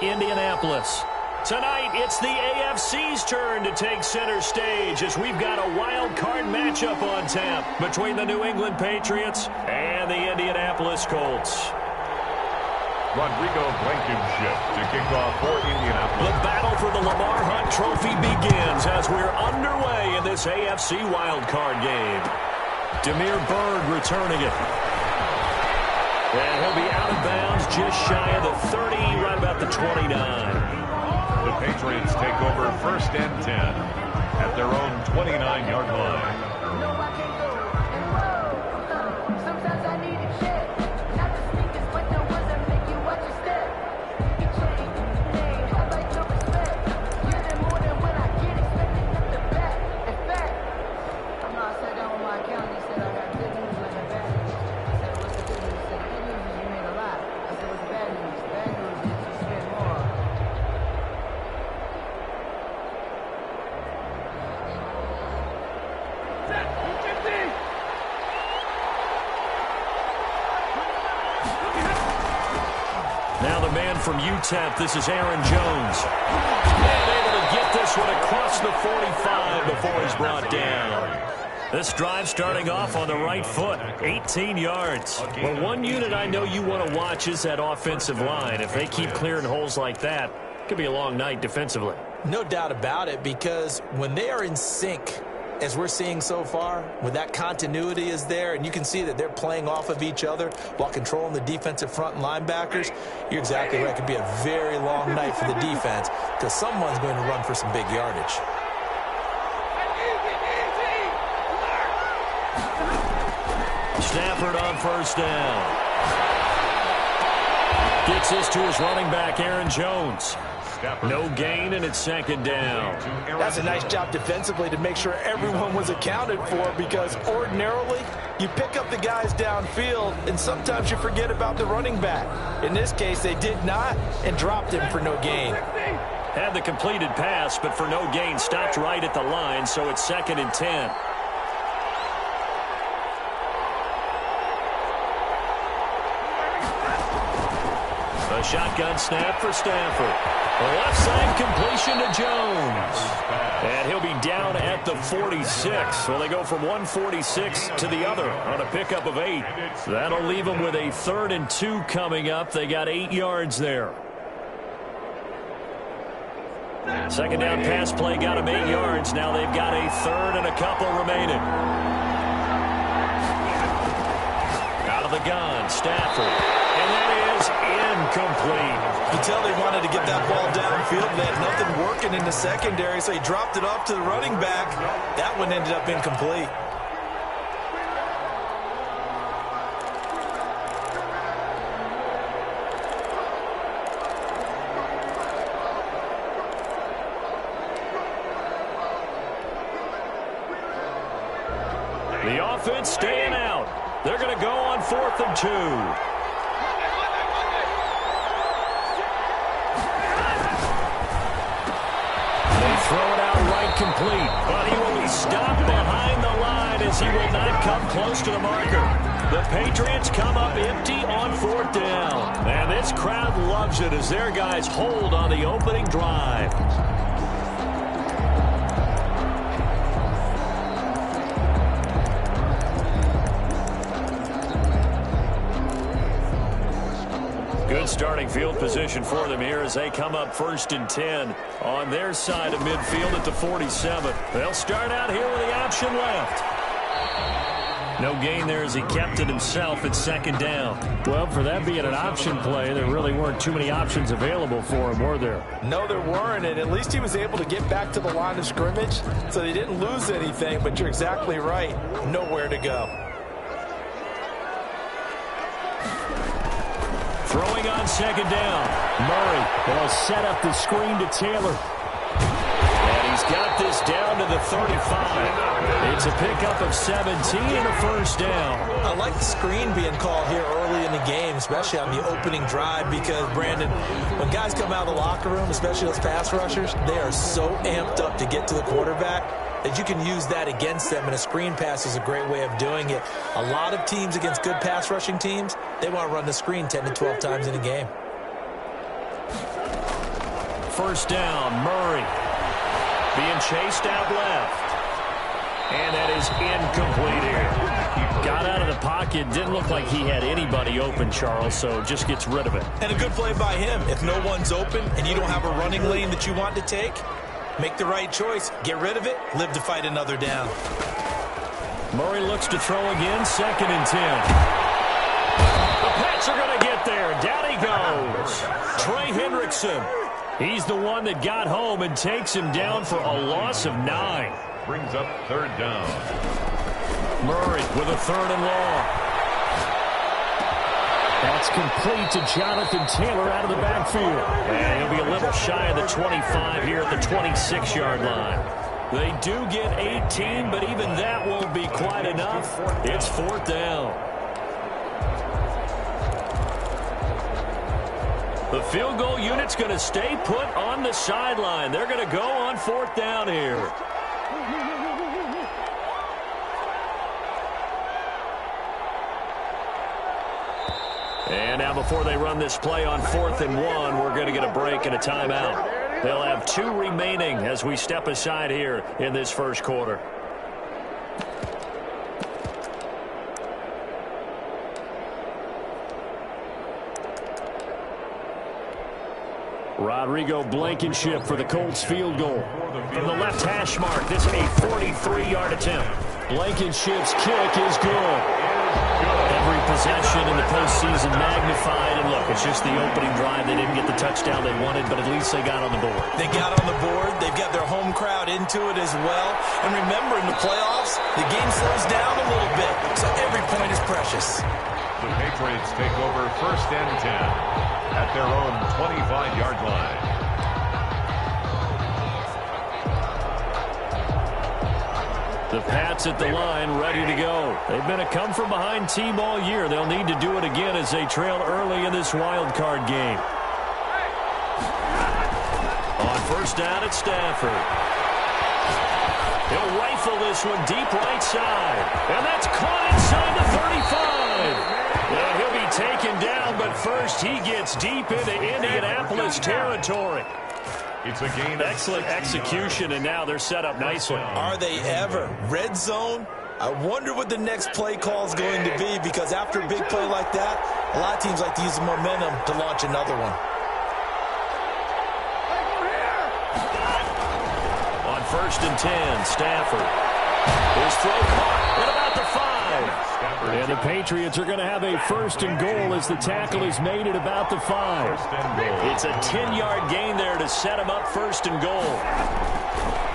Indianapolis. Tonight, it's the AFC's turn to take center stage as we've got a wild card matchup on tap between the New England Patriots and the Indianapolis Colts. Rodrigo Blankenship to kick off for Indianapolis. The battle for the Lamar Hunt Trophy begins as we're underway in this AFC wild card game. Demir Bird returning it. And he'll be out of bounds just shy of the 30, right about the 29. The Patriots take over first and 10 at their own 29-yard line. Now the man from UTEP, this is Aaron Jones. And able to get this one across the 45 before he's brought down. This drive starting off on the right foot, 18 yards. Well, one unit I know you want to watch is that offensive line. If they keep clearing holes like that, it could be a long night defensively. No doubt about it, because when they are in sync, as we're seeing so far, when that continuity is there, and you can see that they're playing off of each other while controlling the defensive front and linebackers, you're exactly right. It could be a very long night for the defense because someone's going to run for some big yardage. Stafford on first down. Gets this to his running back, Aaron Jones. No gain, and it's second down. That's a nice job defensively to make sure everyone was accounted for, because ordinarily you pick up the guys downfield and sometimes you forget about the running back. In this case, they did not and dropped him for no gain. Had the completed pass, but for no gain, stopped right at the line, so it's second and 10. A shotgun snap for Stafford. Left side completion to Jones. And he'll be down at the 46. Well, they go from 146 to the other on a pickup of 8. That'll leave them with a 3rd and 2 coming up. They got 8 yards there. Second down pass play got them 8 yards. Now they've got a 3rd and a couple remaining. Out of the gun, Stafford. And that is incomplete. You can tell they wanted to get that ball downfield. They had nothing working in the secondary, so he dropped it off to the running back. That one ended up incomplete. The offense staying out. They're going to go on 4th and 2. Throw it out right complete, but he will be stopped behind the line as he will not come close to the marker. The Patriots come up empty on 4th down. And this crowd loves it as their guys hold on the opening drive. Good starting field position for them here as they come up 1st and 10 on their side of midfield at the 47. They'll start out here with the option left. No gain there as he kept it himself at 2nd down. Well, for that being an option play, there really weren't too many options available for him, were there? No, there weren't, and at least he was able to get back to the line of scrimmage, so they didn't lose anything, but you're exactly right. Nowhere to go. Throwing on 2nd down. Murray will set up the screen to Taylor. And he's got this down to the 35. It's a pickup of 17 and a 1st down. I like the screen being called here early in the game, especially on the opening drive, because, Brandon, when guys come out of the locker room, especially those pass rushers, they are so amped up to get to the quarterback that you can use that against them, and a screen pass is a great way of doing it. A lot of teams against good pass rushing teams, they want to run the screen 10 to 12 times in a game. first down. Murray being chased out left. And that is incomplete here. Got out of the pocket. Didn't look like he had anybody open, Charles, so just gets rid of it. And a good play by him. If no one's open and you don't have a running lane that you want to take, make the right choice. Get rid of it. Live to fight another down. Murray looks to throw again. 2nd and 10. The Pats are going to get there. Down he goes. Trey Hendrickson. He's the one that got home and takes him down for a loss of 9. Brings up 3rd down. Murray with a 3rd and long. That's complete to Jonathan Taylor out of the backfield. And he'll be a little shy of the 25 here at the 26-yard line. They do get 18, but even that won't be quite enough. It's 4th down. The field goal unit's going to stay put on the sideline. They're going to go on 4th down here. And now before they run this play on 4th and 1, we're going to get a break and a timeout. They'll have 2 remaining as we step aside here in this first quarter. Rodrigo Blankenship for the Colts field goal. From the left hash mark, this is a 43-yard attempt. Blankenship's kick is good. Every possession in the postseason magnified. And look, it's just the opening drive. They didn't get the touchdown they wanted, but at least they got on the board. They got on the board. They've got their home crowd into it as well. And remember, in the playoffs, the game slows down a little bit, so every point is precious. The Patriots take over 1st and 10 at their own 25-yard line. The Pats at the line, ready to go. They've been a come-from-behind team all year. They'll need to do it again as they trail early in this wild card game. On 1st down, it's Stafford. He'll rifle this one deep right side. And that's caught inside the 35. And he'll be taken down, but first he gets deep into Indianapolis territory. It's a gain. Excellent execution, and now they're set up nicely. Are they ever? Red zone? I wonder what the next play call is going to be, because after a big play like that, a lot of teams like to use the momentum to launch another one. On 1st and 10, Stafford. His throw caught at about the 5. And the Patriots are going to have a 1st and goal as the tackle is made at about the 5. It's a 10-yard gain there to set him up 1st and goal.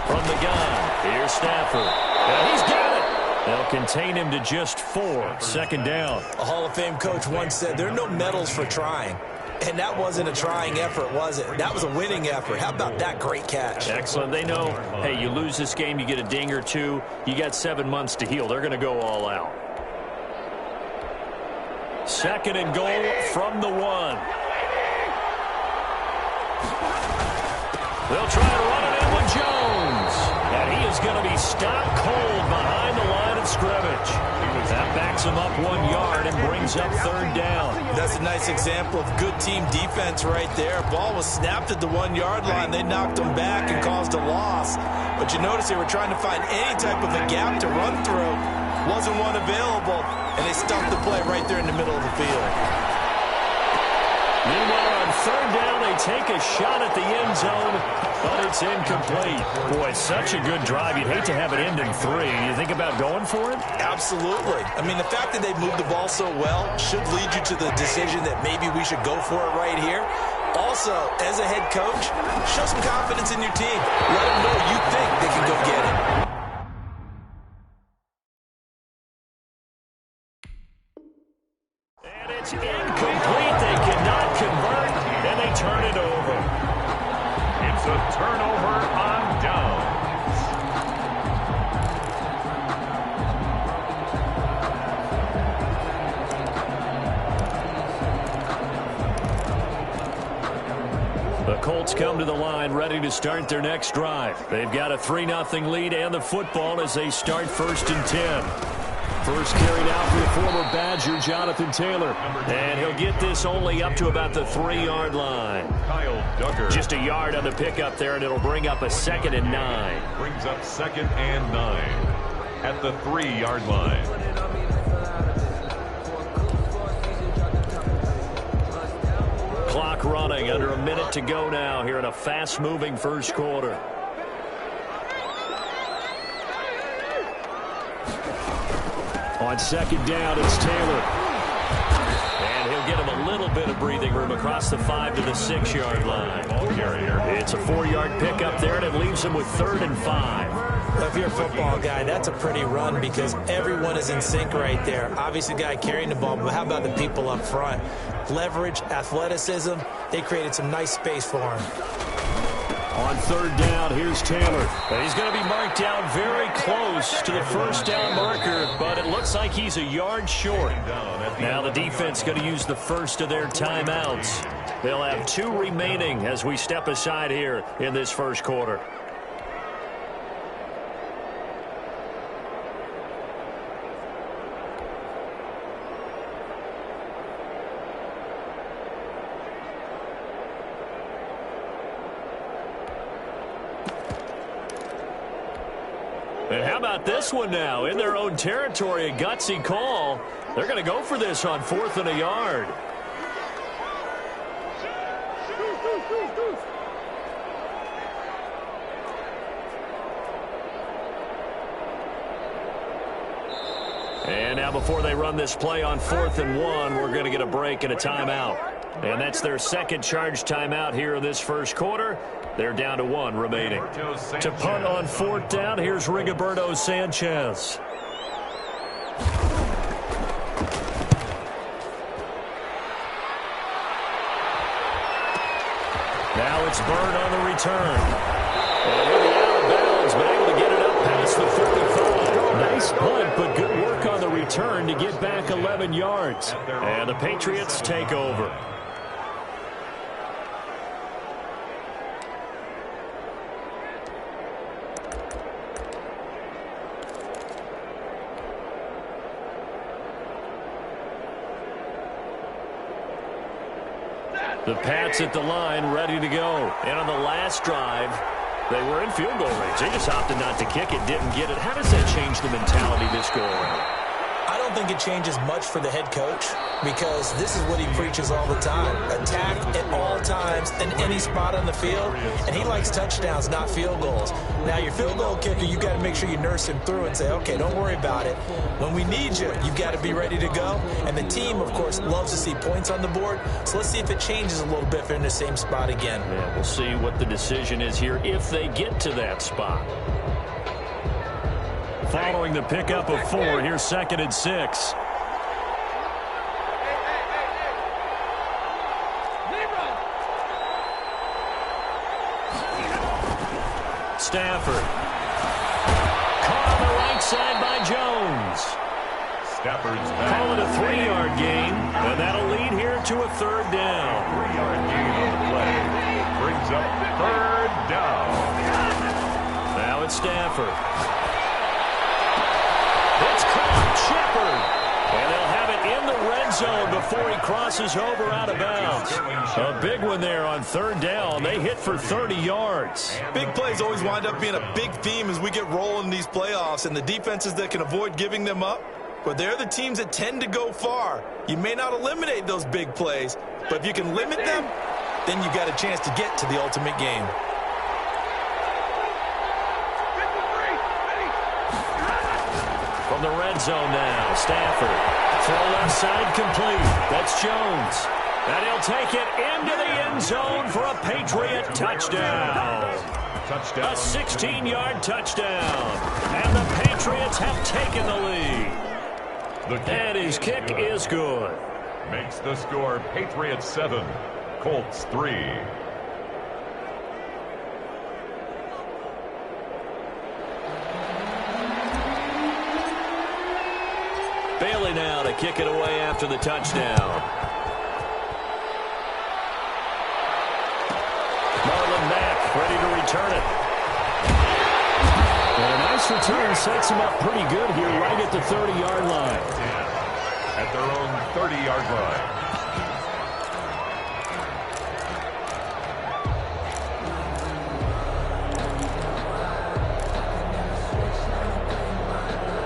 From the gun, here's Stafford. And he's got it. They'll contain him to just 4. 2nd down. A Hall of Fame coach once said there are no medals for trying. And that wasn't a trying effort, was it? That was a winning effort. How about that great catch? Excellent. They know, hey, you lose this game, you get a ding or 2. You got 7 months to heal. They're going to go all out. 2nd and goal from the 1. They'll try to run it in with Jones. And he is going to be stopped cold behind the line of scrimmage. That backs him up 1 yard and brings up 3rd down. That's a nice example of good team defense right there. Ball was snapped at the 1 yard line. They knocked him back and caused a loss. But you notice they were trying to find any type of a gap to run through. Wasn't one available, and they stumped the play right there in the middle of the field. Meanwhile, on 3rd down, they take a shot at the end zone, but it's incomplete. Boy, such a good drive. You'd hate to have it end in 3. You think about going for it? Absolutely. I mean, the fact that they moved the ball so well should lead you to the decision that maybe we should go for it right here. Also, as a head coach, show some confidence in your team. Let them know you think they can go get it. And it's incomplete. They cannot convert, and they turn it over. It's a turnover on downs. The Colts come to the line ready to start their next drive. They've got a 3-0 lead and the football as they start 1st and 10. First carry now for the former Badger, Jonathan Taylor. And he'll get this only up to about the 3-yard line. Kyle Duggar. Just a yard on the pickup there, and it'll bring up a 2nd and 9. Brings up 2nd and 9 at the 3-yard line. Clock running, under a minute to go now here in a fast-moving first quarter. On 2nd down, it's Taylor. And he'll get him a little bit of breathing room across the 5 to the 6-yard line. Ball carrier. It's a 4-yard pickup there, and it leaves him with 3rd and 5. Well, if you're a football guy, that's a pretty run because everyone is in sync right there. Obviously, the guy carrying the ball, but how about the people up front? Leverage, athleticism, they created some nice space for him. On 3rd down, here's Taylor. And he's going to be marked down very close to the first down marker, but it looks like he's a yard short. Now the defense going to use the first of their timeouts. They'll have 2 remaining as we step aside here in this first quarter. And how about this one now? In their own territory, a gutsy call. They're going to go for this on 4th and a yard. And now before they run this play on 4th and 1, we're going to get a break and a timeout. And that's their 2nd charge timeout here in this first quarter. They're down to 1 remaining. To punt on 4th down, here's Rigoberto Sanchez. Now it's Byrd on the return. And he'll be out of bounds, but able to get it up past the 35. Nice punt, but good work on the return to get back 11 yards. And the Patriots take over. The Pats at the line, ready to go. And on the last drive, they were in field goal range. They just opted not to kick it, didn't get it. How does that change the mentality this go around? I don't think it changes much for the head coach because this is what he preaches all the time. Attack at all times in any spot on the field, and he likes touchdowns, not field goals. Now, your field goal kicker, you got to make sure you nurse him through and say, okay, don't worry about it. When we need you, you got to be ready to go. And the team, of course, loves to see points on the board, so let's see if it changes a little bit if they're in the same spot again. Yeah, we'll see what the decision is here if they get to that spot. Following the pickup of 4, here's 2nd and 6. Stafford. Caught on the right side by Jones. Stafford's back. Call it a 3-yard gain, and that'll lead here to a 3rd down. 3-yard gain on the play. Brings up 3rd down. Now it's Stafford. It's caught, Shepard. And they'll have it in the red zone before he crosses over out of bounds. A big one there on 3rd down. They hit for 30 yards. Big plays always wind up being a big theme as we get rolling in these playoffs, and the defenses that can avoid giving them up, but they're the teams that tend to go far. You may not eliminate those big plays, but if you can limit them, then you got a chance to get to the ultimate game. From the red zone now, Stafford. Throw left side complete. That's Jones. And he'll take it into the end zone for a Patriot touchdown. Touchdown. A 16-yard touchdown. And the Patriots have taken the lead. And his kick is good. Makes the score Patriots 7, Colts 3. Bailey now to kick it away after the touchdown. Marlon Mack ready to return it. And a nice this return sets them up pretty good here right at the 30-yard line. At their own 30-yard line.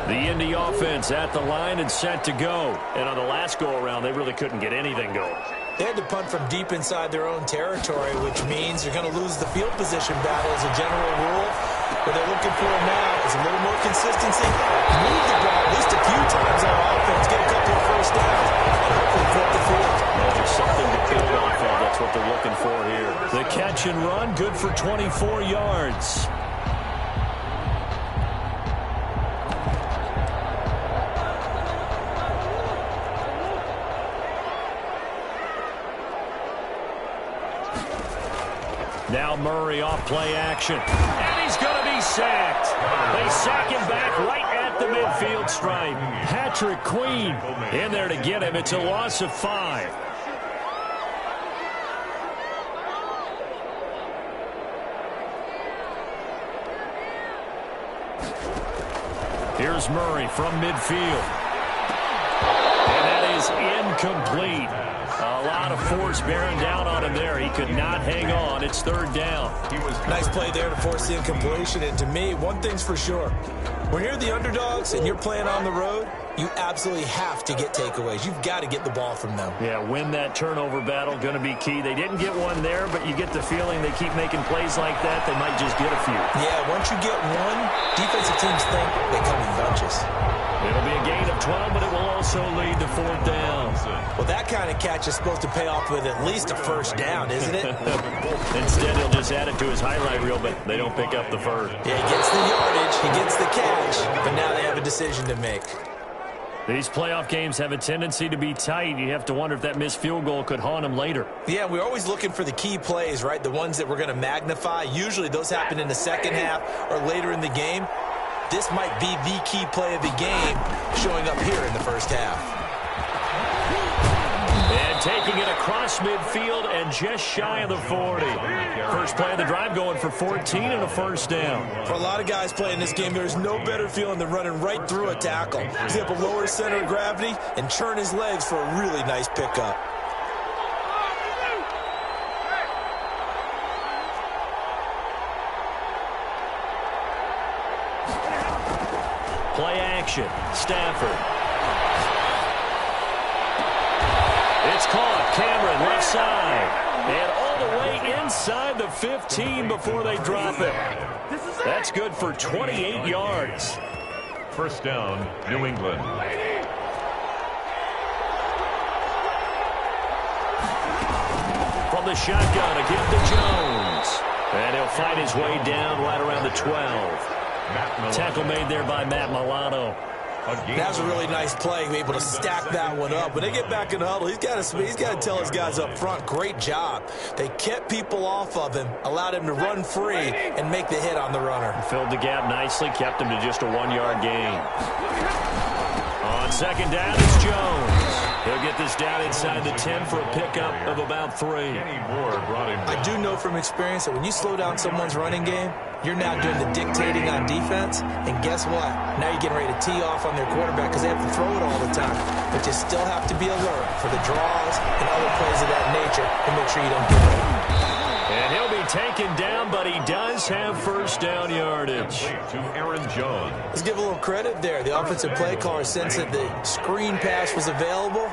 The Indy offense at the line and set to go. And on the last go-around, they really couldn't get anything going. They had to punt from deep inside their own territory, which means you're going to lose the field position battle as a general rule. What they're looking for now is a little more consistency. Move the ball at least a few times on offense, get a couple of first downs, and hopefully flip the field. There's something to build off of. That's what they're looking for here. The catch and run, good for 24 yards. Now Murray off play action. And he's going to be sacked. They sack him back right at the midfield stripe. Patrick Queen in there to get him. It's a loss of 5. Here's Murray from midfield. And that is incomplete. A lot of force bearing down on him there. He could not hang on. It's third down. Nice play there to force the incompletion. And to me, one thing's for sure. When you're the underdogs and you're playing on the road, you absolutely have to get takeaways. You've got to get the ball from them. Yeah, win that turnover battle, going to be key. They didn't get one there, but you get the feeling they keep making plays like that, they might just get a few. Yeah, once you get one, defensive teams think they come in bunches. It'll be a gain of 12, but it will also lead to fourth down. Well, that kind of catch is supposed to pay off with at least a first down, isn't it? Instead, he'll just add it to his highlight reel, but they don't pick up the first. Yeah, he gets the yardage, he gets the catch, but now they have a decision to make. These playoff games have a tendency to be tight. You have to wonder if that missed field goal could haunt them later. Yeah, we're always looking for the key plays, right? The ones that we're going to magnify. Usually those happen in the second half or later in the game. This might be the key play of the game showing up here in the first half. And taking it across midfield and just shy of the 40. First play of the drive going for 14 and a first down. For a lot of guys playing this game, there's no better feeling than running right through a tackle. He's able to lower his center of gravity and churn his legs for a really nice pickup. Play action. Stafford. It's caught. Cameron left side. And all the way inside the 15 before they drop it. That's good for 28 yards. First down, New England. From the shotgun, again to Jones. And he'll fight his way down right around the 12. Tackle made there by Matt Milano. That was a really nice play, able to stack that one up. When they get back in the huddle, he's got to tell his guys up front, great job. They kept people off of him, allowed him to run free and make the hit on the runner. Filled the gap nicely, kept him to just a 1-yard gain. On second down, it's Jones. He'll get this down inside the 10 for a pickup of about 3. I do know from experience that when you slow down someone's running game, you're now doing the dictating on defense. And guess what? Now you're getting ready to tee off on their quarterback because they have to throw it all the time. But you still have to be alert for the draws and other plays of that nature and make sure you don't give it. And he'll be taken down, but he does have first down yardage. To Aaron Jones. Let's give a little credit there. The offensive play caller sensed that the screen pass was available.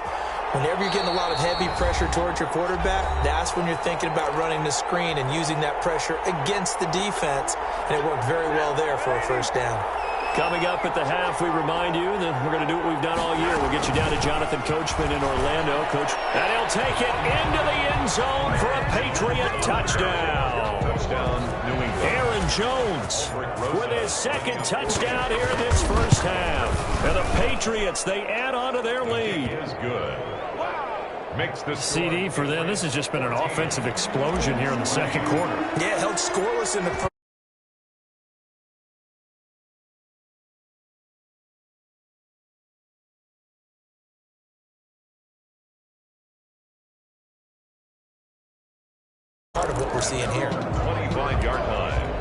Whenever you're getting a lot of heavy pressure towards your quarterback, that's when you're thinking about running the screen and using that pressure against the defense. And it worked very well there for a first down. Coming up at the half, we remind you that we're going to do what we've done all year. We'll get you down to Jonathan Coachman in Orlando. And he'll take it into the end zone for a Patriot touchdown. Touchdown, New England. Aaron Jones with his second touchdown here in this first half. And the Patriots, they add on to their lead. Is good. Makes the CD for them. This has just been an offensive explosion here in the second quarter. Yeah, held scoreless in the first. Part of what we're seeing here. 25-yard line.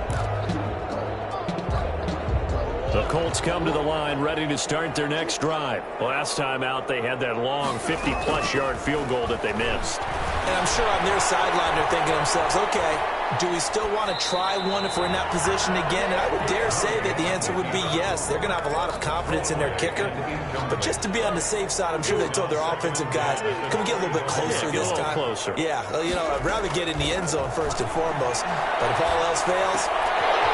The Colts come to the line ready to start their next drive. Last time out, they had that long 50-plus yard field goal that they missed. And I'm sure on their sideline they're thinking to themselves, okay, do we still want to try one if we're in that position again? And I would dare say that the answer would be yes. They're going to have a lot of confidence in their kicker. But just to be on the safe side, I'm sure they told their offensive guys, can we get a little bit closer this time? Closer. Yeah, you know, I'd rather get in the end zone first and foremost. But if all else fails,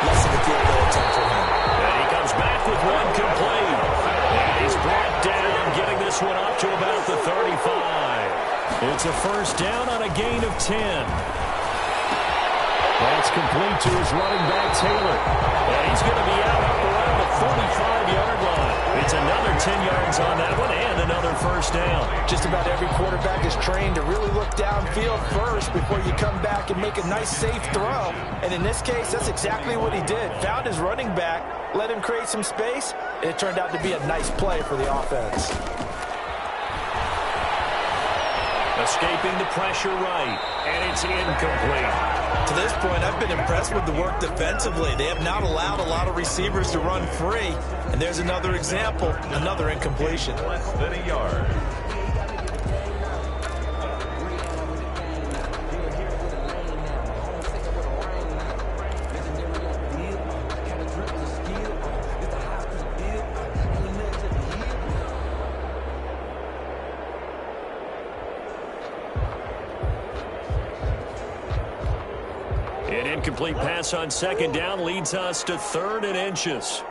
less of a field goal attempt for him. And he comes back with one complete. And he's brought down, getting this one up to about the 35. It's a first down on a gain of 10. That's complete to his running back, Taylor. And he's going to be out up around the 45-yard line. It's another 10 yards on that one and another first down. Just about every quarterback is trained to really look downfield first before you come back and make a nice, safe throw. And in this case, that's exactly what he did. Found his running back, let him create some space, and it turned out to be a nice play for the offense. Escaping the pressure right, and it's incomplete. To this point, I've been impressed with the work defensively. They have not allowed a lot of receivers to run free. And there's another example, another incompletion. Less than a yard. An incomplete pass on second down leads us to 3rd and inches.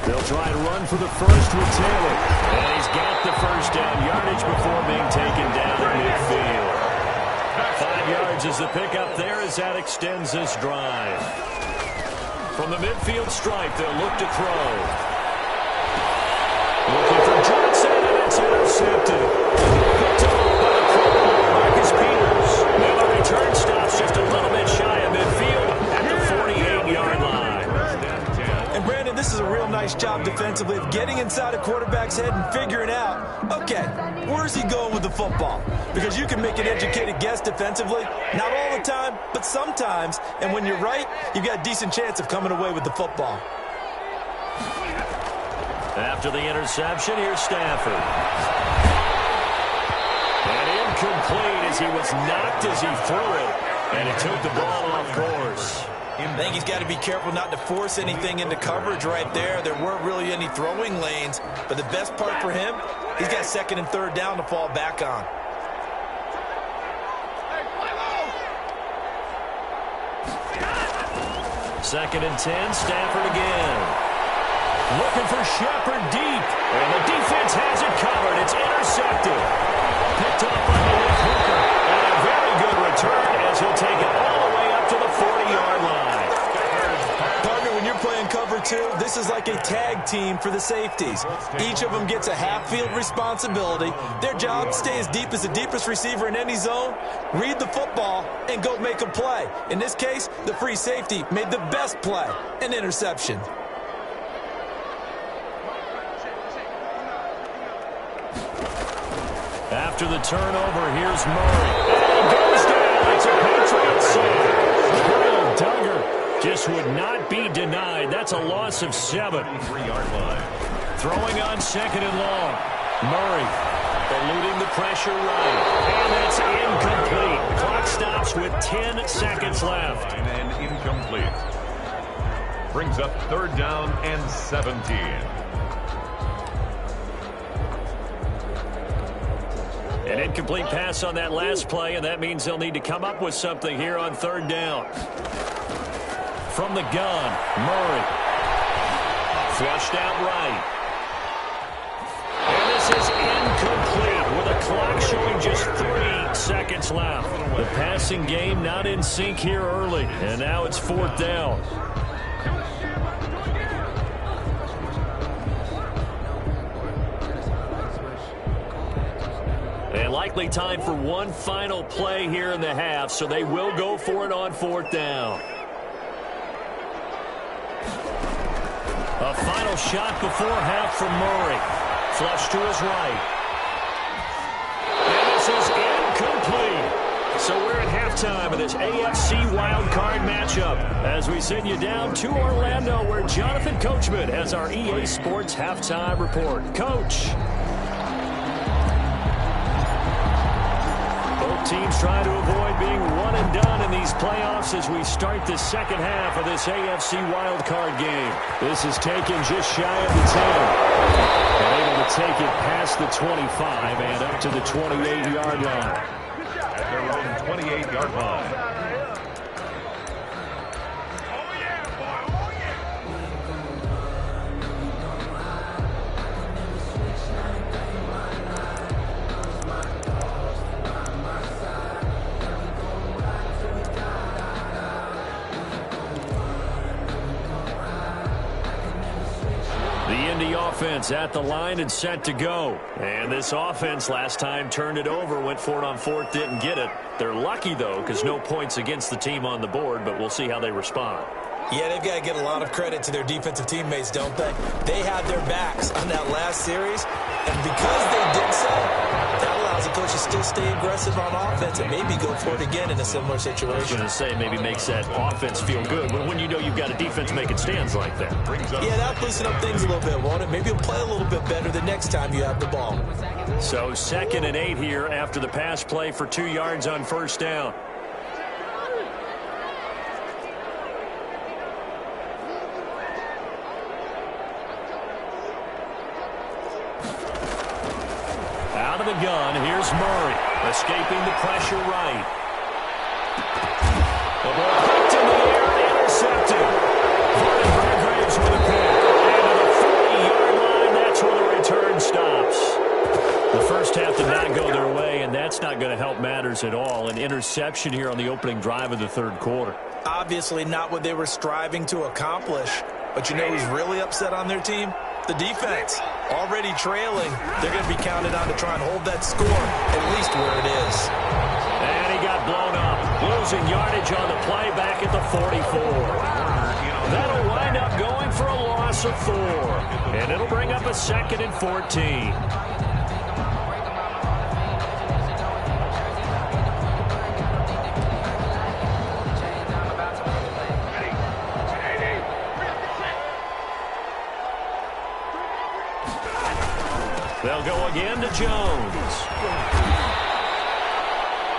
They'll try to run for the first with Taylor. And he's got the first down yardage before being taken down at midfield. 5 yards is the pickup there as that extends this drive. From the midfield stripe, they'll look to throw. Looking for Johnson, and it's intercepted. Picked off by the quarterback, Marcus Peters. And the return stops just a little bit shy of midfield at the 48-yard line. And Brandon, this is a real nice job defensively of getting inside a quarterback's head and figuring out, okay, where's he going with the football? Because you can make an educated guess defensively, not all the time, but sometimes. And when you're right, you've got a decent chance of coming away with the football. After the interception, here's Stafford. And incomplete as he was knocked as he threw it. And it took the ball off course. I think he's got to be careful not to force anything into coverage right there. There weren't really any throwing lanes. But the best part for him, he's got 2nd and 3rd down to fall back on. Second and 10, Stafford again. Looking for Shepard deep. And the defense has it covered. It's intercepted. Picked off by Malik Hooker. And a very good return as he'll take it all the way up to the 40-yard line. Partner, when you're playing cover 2, this is like a tag team for the safeties. Each of them gets a half-field responsibility. Their job, stay as deep as the deepest receiver in any zone, read the football, and go make a play. In this case, the free safety made the best play, an interception. After the turnover, here's Murray. And he goes down. It's a Patriot save. Kyle Duggar just would not be denied. That's a loss of 7. 3-yard line. Throwing on 2nd and long. Murray eluding the pressure right. And that's incomplete. Clock stops with 10 seconds left. And incomplete. Brings up 3rd down and 17. An incomplete pass on that last play, and that means they'll need to come up with something here on 3rd down. From the gun, Murray. Flushed out right. And this is incomplete with a clock showing just 3 seconds left. The passing game not in sync here early, and now it's 4th down. And likely time for one final play here in the half, so they will go for it on 4th down. A final shot before half from Murray. Flush to his right. And this is incomplete. So we're at halftime. halftime of this AFC Wildcard matchup as we send you down to Orlando where Jonathan Coachman has our EA Sports halftime report. Coach. Both teams trying to avoid being one and done in these playoffs as we start the second half of this AFC Wildcard game. This is taken just shy of the 10. And able to take it past the 25 and up to the 28-yard line. At their own 28-yard line. Offense at the line and set to go. And this offense last time turned it over, went for it on fourth, didn't get it. They're lucky, though, because no points against the team on the board, but we'll see how they respond. Yeah, they've got to get a lot of credit to their defensive teammates, don't they? They had their backs on that last series, and because they did so, that allows the coach to still stay aggressive on offense and maybe go for it again in a similar situation. I was going to say maybe makes that offense feel good, but when you know you've got a defense making stands like that. Yeah, that'll loosen up things a little bit, won't it? Maybe you'll play a little bit better the next time you have the ball. So 2nd and 8 here after the pass play for 2 yards on first down. Out of the gun, here's Murray, escaping the pressure right. The ball kicked in the air, intercepted. Hargraves with a pick. And to the 40-yard line, that's where the return stops. The first half did not go their way, and that's not going to help matters at all. An interception here on the opening drive of the third quarter. Obviously not what they were striving to accomplish. But you know who's really upset on their team? The defense. Already trailing, they're going to be counted on to try and hold that score, at least where it is. And he got blown up, losing yardage on the play back at the 44. That'll wind up going for a loss of 4. And it'll bring up a 2nd and 14. They'll go again to Jones.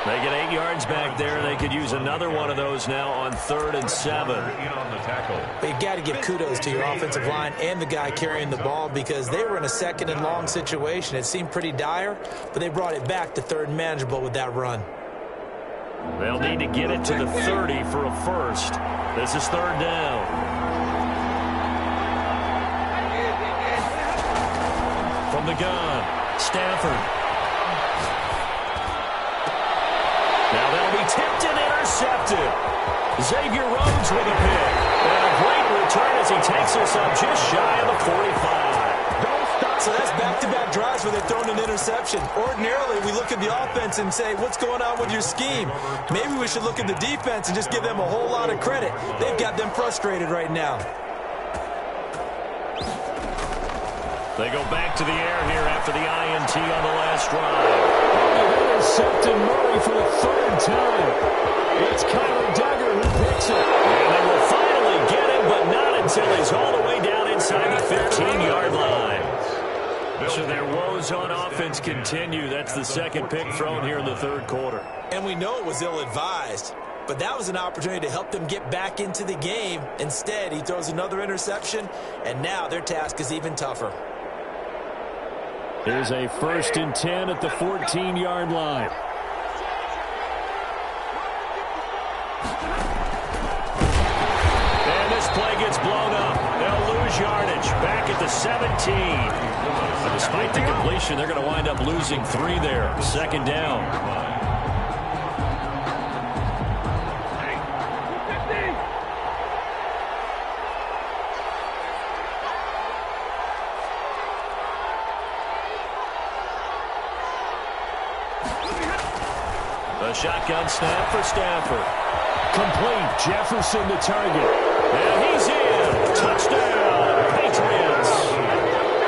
They get 8 yards back there. They could use another one of those now on 3rd and 7. But you've got to give kudos to your offensive line and the guy carrying the ball because they were in a 2nd and long situation. It seemed pretty dire, but they brought it back to 3rd and manageable with that run. They'll need to get it to the 30 for a first. This is 3rd down. From the gun, Stafford. Now that'll be tipped and intercepted. Xavier Rhodes with a pick. And a great return as he takes us up just shy of the 45. So that's back-to-back drives where they're throwing an interception. Ordinarily, we look at the offense and say, what's going on with your scheme? Maybe we should look at the defense and just give them a whole lot of credit. They've got them frustrated right now. They go back to the air here after the INT on the last drive. Intercepted Murray for the 3rd time. It's Kyler Duggar who picks it. And they will finally get him, but not until he's all the way down inside the 15-yard line. So their woes on offense continue. That's the 2nd pick thrown here in the 3rd quarter. And we know it was ill-advised. But that was an opportunity to help them get back into the game. Instead, he throws another interception, and now their task is even tougher. Here's a 1st and 10 at the 14-yard line. And this play gets blown up. They'll lose yardage back at the 17. But despite the completion, they're going to wind up losing 3 there. 2nd down. A shotgun snap for Stafford. Complete. Jefferson the target. And he's in. Touchdown, Patriots.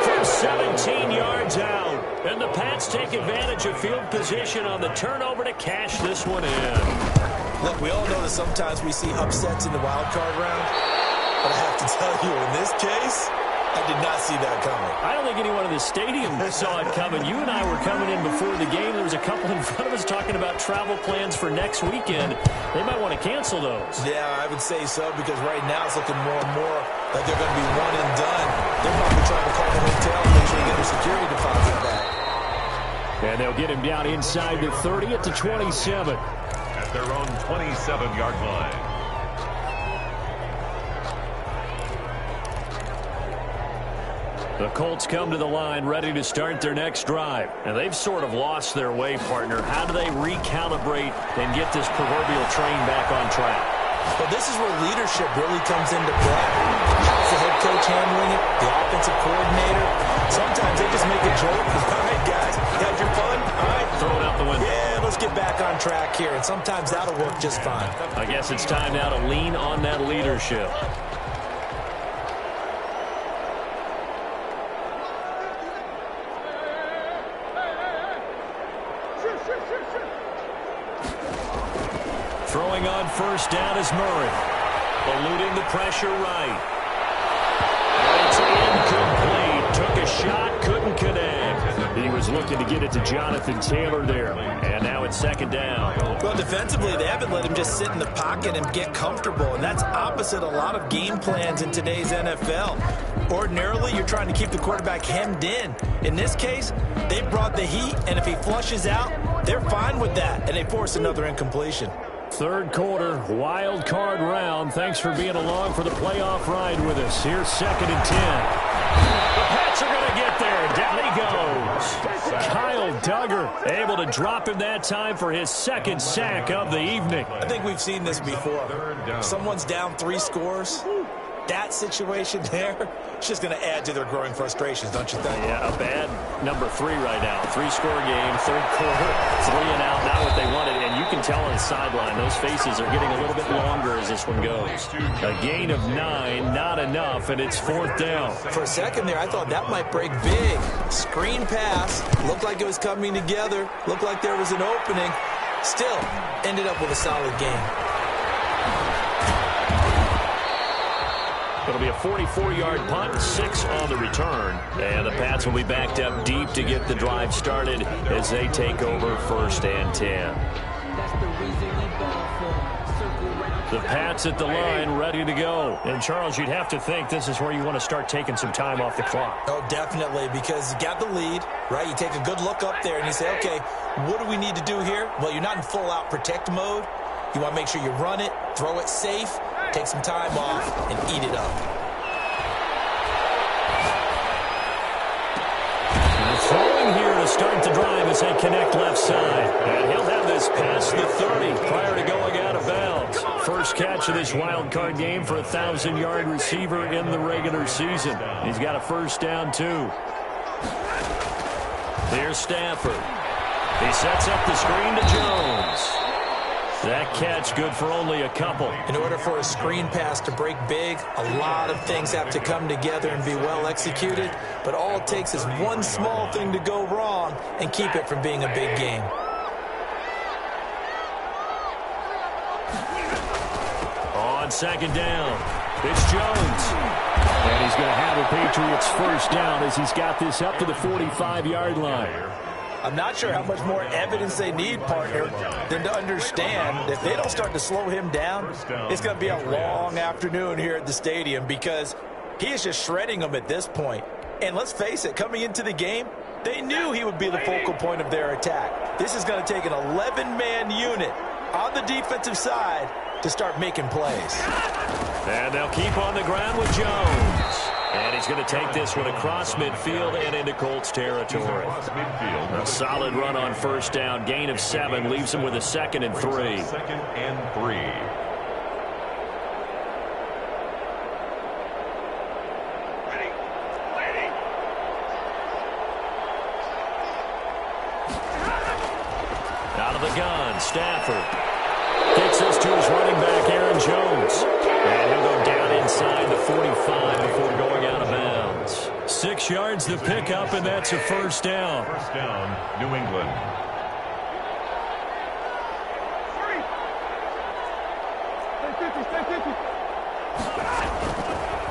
From 17 yards out. And the Pats take advantage of field position on the turnover to cash this one in. Look, we all know that sometimes we see upsets in the wild card round, but I have to tell you, in this case, I did not see that coming. I don't think anyone in the stadium saw it coming. You and I were coming in before the game. There was a couple in front of us talking about travel plans for next weekend. They might want to cancel those. Yeah, I would say so, because right now it's looking more and more like they're going to be one and done. They're probably trying to call the hotel and make sure they get their security deposit back. And they'll get him down inside the 30 at the 27. At their own 27-yard line. The Colts come to the line ready to start their next drive. And they've sort of lost their way, partner. How do they recalibrate and get this proverbial train back on track? Well, this is where leadership really comes into play. How's the head coach handling it? The offensive coordinator? Sometimes they just make a joke. All right, guys, you had your fun? All right. Throw it out the window. Yeah, let's get back on track here. And sometimes that'll work just fine. I guess it's time now to lean on that leadership. Throwing on first down is Murray. Eluding the pressure right. It's incomplete. Took a shot, couldn't connect. He was looking to get it to Jonathan Taylor there. And now it's second down. Well, defensively, they haven't let him just sit in the pocket and get comfortable. And that's opposite a lot of game plans in today's NFL. Ordinarily, you're trying to keep the quarterback hemmed in. In this case, they brought the heat, and if he flushes out, they're fine with that. And they force another incompletion. Third quarter, wild card round. Thanks for being along for the playoff ride with us. Here's second and 10. The Pats are going to get there. Down he goes. Kyle Duggar able to drop him that time for his second sack of the evening. I think we've seen this before. Someone's down 3 scores. That situation there, it's just going to add to their growing frustrations, don't you think? Yeah, a bad number 3 right now. 3-score game, third quarter, 3 and out, not what they wanted. And you can tell on the sideline, those faces are getting a little bit longer as this one goes. A gain of 9, not enough, and it's fourth down. For a second there, I thought that might break big. Screen pass, looked like it was coming together, looked like there was an opening. Still, ended up with a solid game. It'll be a 44-yard punt, 6 on the return. And the Pats will be backed up deep to get the drive started as they take over first and 10. The Pats at the line, ready to go. And, Charles, you'd have to think this is where you want to start taking some time off the clock. Oh, definitely, because you got the lead, right? You take a good look up there and you say, okay, what do we need to do here? Well, you're not in full-out protect mode. You want to make sure you run it, throw it safe, take some time off, and eat it up. And throwing here to start the drive as they connect left side. And he'll have this past the 30 prior to going out of bounds. First catch of this wild card game for a 1,000-yard receiver in the regular season. He's got a first down, too. Here's Stafford. He sets up the screen to Jones. That catch good for only a couple. In order for a screen pass to break big, a lot of things have to come together and be well executed. But all it takes is one small thing to go wrong and keep it from being a big game. On second down, it's Jones. And he's going to have the Patriots first down as he's got this up to the 45-yard line. I'm not sure how much more evidence they need, partner, than to understand that if they don't start to slow him down, it's going to be a long afternoon here at the stadium because he is just shredding them at this point. And let's face it, coming into the game, they knew he would be the focal point of their attack. This is going to take an 11-man unit on the defensive side to start making plays. And they'll keep on the ground with Jones. And he's going to take this one across midfield and into Colts territory. A solid run on first down. Gain of 7 leaves him with a 2nd and 3. Second and 3. Out of the gun, Stafford. Gets this to his running back, Aaron Jones. And he'll go down inside the 45 before going out of bounds. 6 yards the pickup, and that's a first down. First down, New England.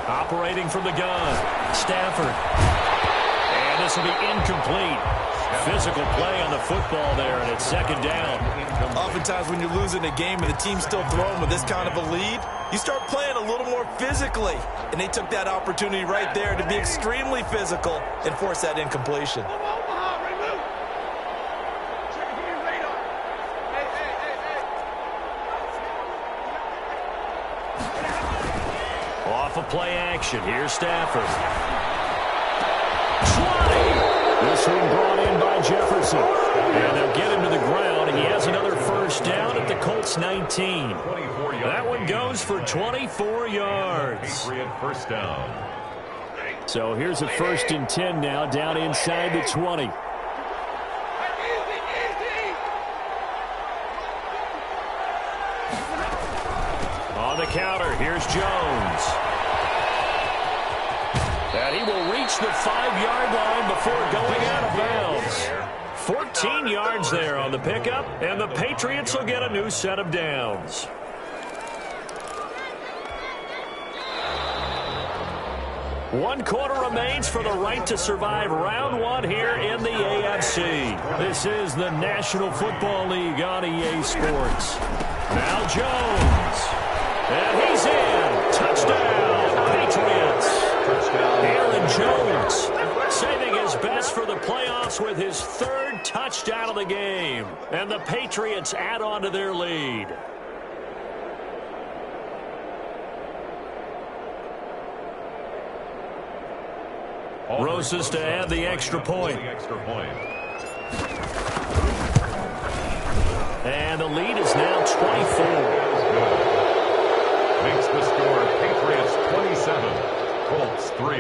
Operating from the gun, Stafford. And this will be incomplete. Physical play on the football there, and it's second down. Oftentimes when you're losing a game and the team's still throwing with this kind of a lead, you start playing a little more physically. And they took that opportunity right there to be extremely physical and force that incompletion. Off of play action, here's Stafford. 20! This one brought in by Jefferson. And they'll get him to the ground, and he has another first down at the Colts 19. That one goes for 24 yards. First down. So here's a 1st and 10 now, down inside the 20. On the counter, here's Jones. And he will reach the 5-yard line before going out of bounds. 14 yards there on the pickup, and the Patriots will get a new set of downs. One quarter remains for the right to survive round one here in the AFC. This is the National Football League on EA Sports. Now Jones. And he's in. Touchdown, Patriots. Aaron Jones saving his best for the playoffs with his 3rd touchdown of the game. And the Patriots add on to their lead. Roses to add the extra point. And the lead is now 24. Makes the score Patriots 27, Colts 3.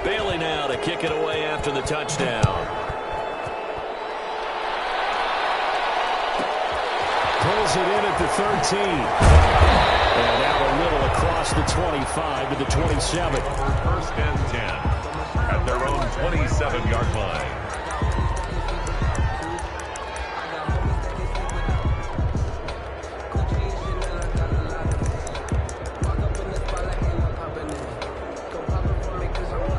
Bailey now to kick it away after the touchdown. Pulls it in at the 13. And out a little across the 25 to the 27. 1st and 10 at their own 27-yard line.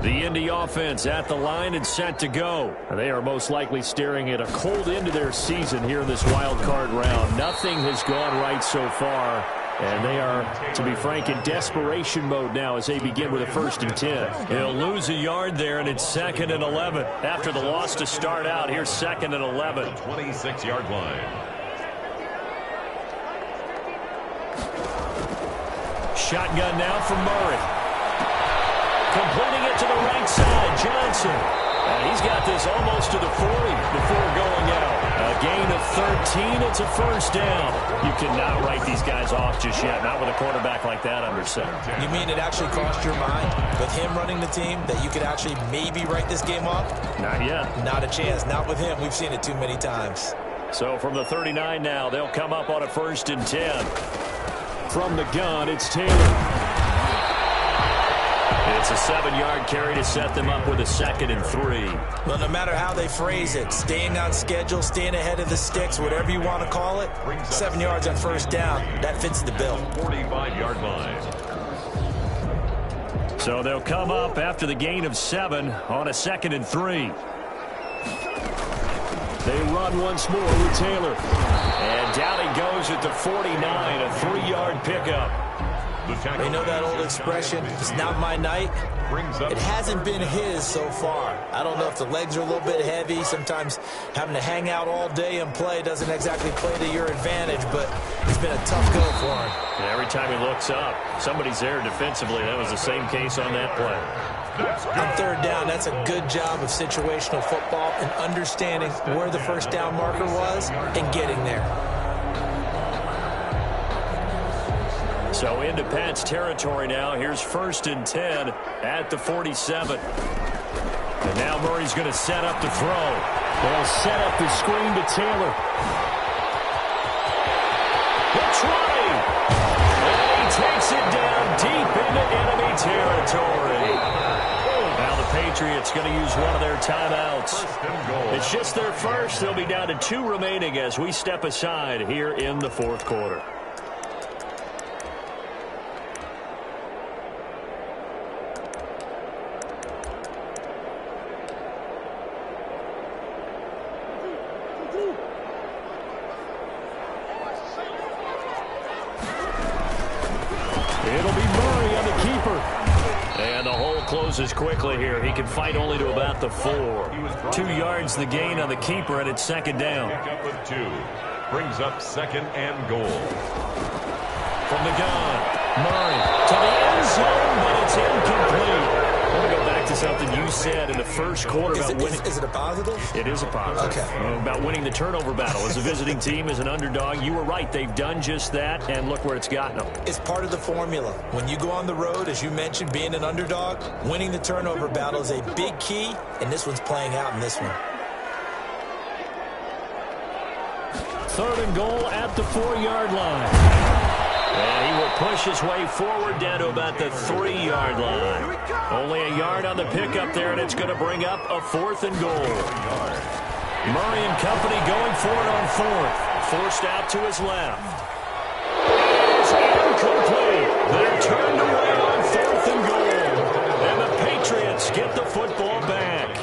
The Indy offense at the line and set to go. They are most likely staring at a cold end to their season here in this wild card round. Nothing has gone right so far, and they are, to be frank, in desperation mode now as they begin with a 1st and 10. He'll lose a yard there, and it's 2nd and 11. After the loss to start out, here's 2nd and 11. 26-yard line. Shotgun now from Murray. Completing it to the right side, Johnson. And he's got this almost to the 40 before going out. A gain of 13, it's a 1st down. You cannot write these guys off just yet, not with a quarterback like that under center. You mean it actually crossed your mind with him running the team that you could actually maybe write this game off? Not yet. Not a chance. Not with him. We've seen it too many times. So from the 39 now, they'll come up on a 1st and 10. From the gun, it's Taylor. It's a 7-yard carry to set them up with a 2nd and 3. Well, no matter how they phrase it, staying on schedule, staying ahead of the sticks, whatever you want to call it, 7 yards on 1st down, that fits the bill. 45-yard line. So they'll come up after the gain of 7 on a 2nd and 3. They run once more with Taylor. And down he goes at the 49, a 3-yard pickup. You know that old expression, it's not my night? It hasn't been his so far. I don't know if the legs are a little bit heavy. Sometimes having to hang out all day and play doesn't exactly play to your advantage, but it's been a tough go for him. And every time he looks up, somebody's there defensively. That was the same case on that play. On 3rd down, that's a good job of situational football and understanding where the 1st down marker was and getting there. So into Pat's territory now. Here's 1st and 10 at the 47. And now Murray's going to set up to throw. They'll set up the screen to Taylor. The 20. And he takes it down deep Patriots going to use one of their timeouts. It's just their first. They'll be down to 2 remaining as we step aside here in the fourth quarter. It'll be Murray on the keeper. And the hole closes quickly here. He can fight only to about the 4. 2 yards the gain on the keeper, and it's second down. Pickup of 2. Brings up second and goal. From the gun, Murray to the end zone, but it's incomplete. I want to go back to something you said in the first quarter about winning. Is it a positive? It is a positive. Okay. About winning the turnover battle. As a visiting team, as an underdog, you were right. They've done just that, and look where it's gotten them. It's part of the formula. When you go on the road, as you mentioned, being an underdog, winning the turnover battle is a big key, and this one's playing out in this one. Third and goal at the 4-yard line. And he will push his way forward down to about the 3-yard line. Only a yard on the pickup there, and it's going to bring up a 4th and goal. Murray and company going for it on 4th. Forced out to his left. It's incomplete. They're turned away on 4th and goal. And the Patriots get the football back.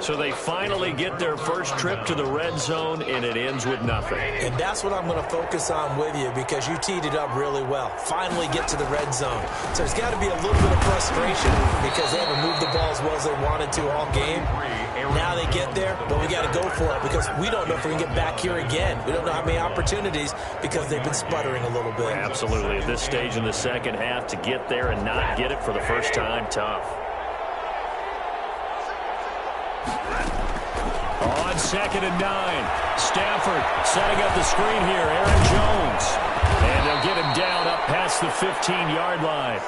So they finally get their first trip to the red zone, and it ends with nothing. And that's what I'm going to focus on with you, because you teed it up really well. Finally get to the red zone. So there's got to be a little bit of frustration because they haven't moved the ball as well as they wanted to all game. Now they get there, but we got to go for it because we don't know if we can get back here again. We don't know how many opportunities because they've been sputtering a little bit. Absolutely. At this stage in the second half, to get there and not get it for the first time, tough. On 2nd and 9, Stafford setting up the screen here. Aaron Jones. And they'll get him down up past the 15-yard line.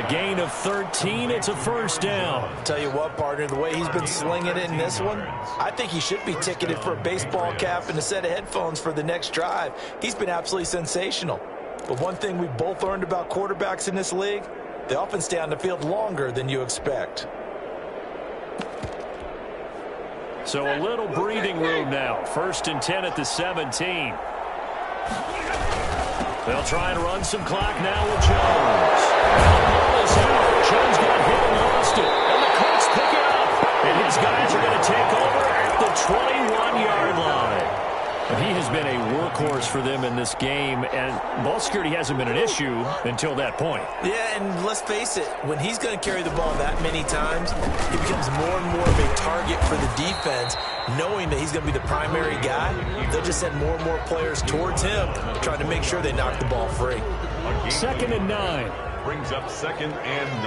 A gain of 13. It's a first down. Tell you what, partner, the way he's been slinging it in this one, I think he should be ticketed for a baseball cap and a set of headphones for the next drive. He's been absolutely sensational. But one thing we both learned about quarterbacks in this league, they often stay on the field longer than you expect. So a little breathing room now. 1st and 10 at the 17. They'll try and run some clock now with Jones. And the ball is out. Jones got hit and lost it. And the Colts pick it up. And his guys are going to take over at the 21-yard line. He has been a workhorse for them in this game, and ball security hasn't been an issue until that point. Yeah, and let's face it, when he's going to carry the ball that many times, he becomes more and more of a target for the defense, knowing that he's going to be the primary guy. They'll just send more and more players towards him, trying to make sure they knock the ball free. 2nd and 9. Brings up 2nd and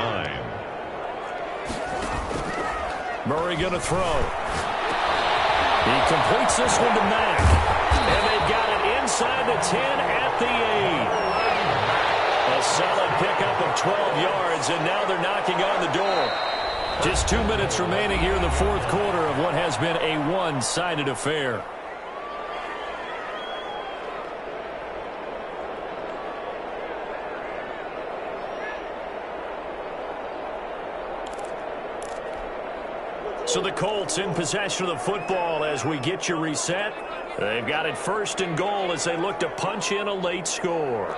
9. Murray going to throw. He completes this one to Mack. And they've got it inside the 10 at the 8. A solid pickup of 12 yards, and now they're knocking on the door. Just 2 minutes remaining here in the fourth quarter of what has been a one-sided affair. So the Colts in possession of the football as we get you reset. They've got it 1st and goal as they look to punch in a late score.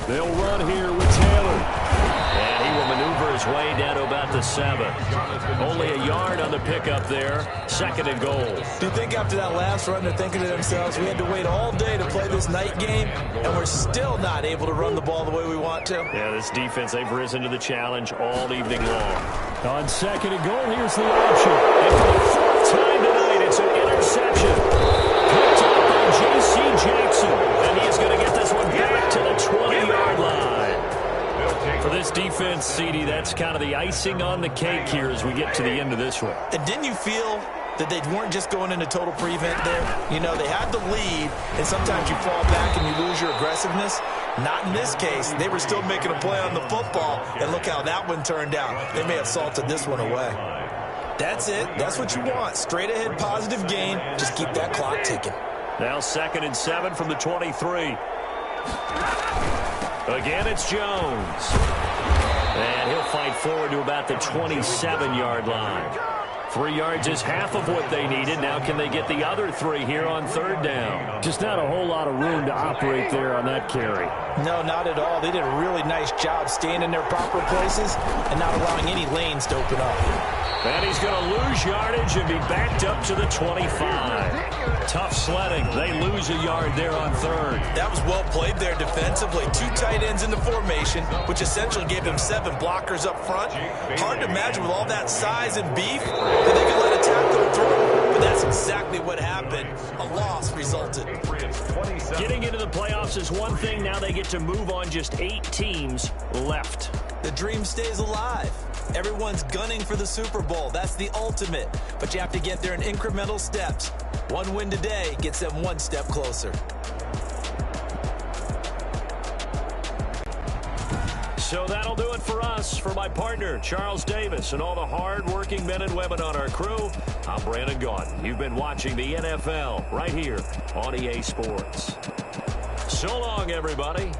They'll run here with Taylor. And he will maneuver his way down to about the 7. Only a yard on the pickup there. 2nd and goal. Do you think after that last run they're thinking to themselves, we had to wait all day to play this night game, and we're still not able to run the ball the way we want to? Yeah, this defense, they've risen to the challenge all evening long. On 2nd and goal, here's the option. And for the 4th time tonight, it's an interception. Picked up by J.C. Jackson. And he is going to get this one back to the 20-yard line. For this defense, CD, that's kind of the icing on the cake here as we get to the end of this one. And didn't you feel that they weren't just going into total prevent there? You know, they had the lead, and sometimes you fall back and you lose your aggressiveness. Not in this case. They were still making a play on the football, and look how that one turned out. They may have salted this one away. That's it. That's what you want. Straight ahead positive gain. Just keep that clock ticking. Now 2nd and 7 from the 23. Again, it's Jones. And he'll fight forward to about the 27-yard line. 3 yards is half of what they needed. Now can they get the other 3 here on third down? Just not a whole lot of room to operate there on that carry. No, not at all. They did a really nice job staying in their proper places and not allowing any lanes to open up. And he's going to lose yardage and be backed up to the 25. Tough sledding. They lose a yard there on third. That was well played there defensively. 2 tight ends in the formation, which essentially gave them 7 blockers up front. Hard to imagine with all that size and beef that they could let a tackler through. But that's exactly what happened. A loss resulted. Getting into the playoffs is one thing. Now they get to move on. Just 8 teams left. The dream stays alive. Everyone's gunning for the Super Bowl. That's the ultimate. But you have to get there in incremental steps. One win today gets them 1 step closer. So that'll do it for us. For my partner, Charles Davis, and all the hard-working men and women on our crew, I'm Brandon Gaudin. You've been watching the NFL right here on EA Sports. So long, everybody.